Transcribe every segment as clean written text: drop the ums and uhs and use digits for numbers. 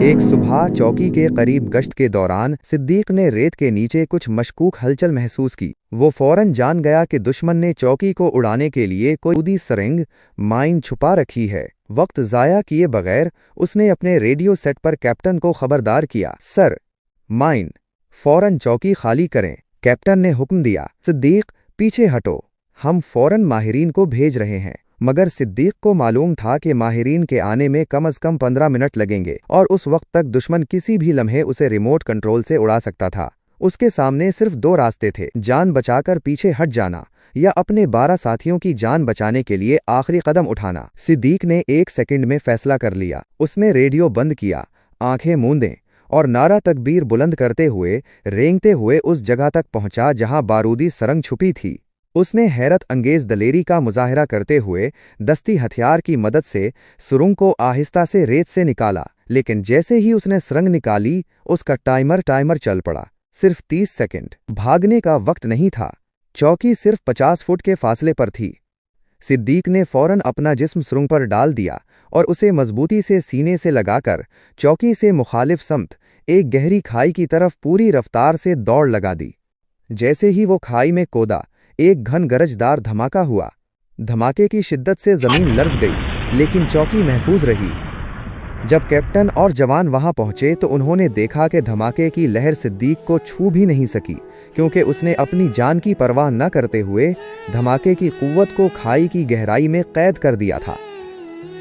ایک صبح چوکی کے قریب گشت کے دوران صدیق نے ریت کے نیچے کچھ مشکوک ہلچل محسوس کی۔ وہ فوراً جان گیا کہ دشمن نے چوکی کو اڑانے کے لیے کوئی خودی سرنگ مائن چھپا رکھی ہے۔ وقت ضائع کیے بغیر اس نے اپنے ریڈیو سیٹ پر کیپٹن کو خبردار کیا۔ سر، مائن، فوراً چوکی خالی کریں، کیپٹن نے حکم دیا۔ صدیق، پیچھے ہٹو، ہم فوراً ماہرین کو بھیج رہے ہیں۔ مگر صدیق کو معلوم تھا کہ ماہرین کے آنے میں کم از کم 15 منٹ لگیں گے، اور اس وقت تک دشمن کسی بھی لمحے اسے ریموٹ کنٹرول سے اڑا سکتا تھا۔ اس کے سامنے صرف 2 راستے تھے، جان بچا کر پیچھے ہٹ جانا یا اپنے 12 ساتھیوں کی جان بچانے کے لیے آخری قدم اٹھانا۔ صدیق نے 1 سیکنڈ میں فیصلہ کر لیا۔ اس نے ریڈیو بند کیا، آنکھیں موندیں، اور نعرہ تکبیر بلند کرتے ہوئے رینگتے ہوئے اس جگہ تک پہنچا جہاں بارودی سرنگ چھپی تھی۔ اس نے حیرت انگیز دلیری کا مظاہرہ کرتے ہوئے دستی ہتھیار کی مدد سے سرنگ کو آہستہ سے ریت سے نکالا، لیکن جیسے ہی اس نے سرنگ نکالی اس کا ٹائمر چل پڑا۔ صرف 30 سیکنڈ، بھاگنے کا وقت نہیں تھا۔ چوکی صرف 50 فٹ کے فاصلے پر تھی۔ صدیق نے فوراً اپنا جسم سرنگ پر ڈال دیا اور اسے مضبوطی سے سینے سے لگا کر چوکی سے مخالف سمت ایک گہری کھائی کی طرف پوری رفتار سے دوڑ لگا دی۔ جیسے ہی وہ کھائی میں کودا، ایک گھن گرجدار دھماکہ ہوا۔ دھماکے کی شدت سے زمین لرز گئی، لیکن چوکی محفوظ رہی۔ جب کیپٹن اور جوان وہاں پہنچے تو انہوں نے دیکھا کہ دھماکے کی لہر صدیق کو چھو بھی نہیں سکی، کیونکہ اس نے اپنی جان کی پرواہ نہ کرتے ہوئے دھماکے کی قوت کو کھائی کی گہرائی میں قید کر دیا تھا۔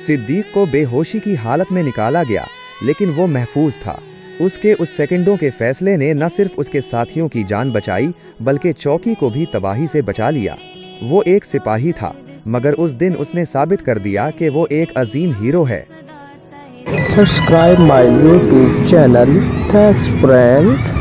صدیق کو بے ہوشی کی حالت میں نکالا گیا، لیکن وہ محفوظ تھا۔ اس کے اس سیکنڈوں کے فیصلے نے نہ صرف اس کے ساتھیوں کی جان بچائی بلکہ چوکی کو بھی تباہی سے بچا لیا۔ وہ ایک سپاہی تھا، مگر اس دن اس نے ثابت کر دیا کہ وہ ایک عظیم ہیرو ہے۔ Subscribe my YouTube channel. Thanks friend.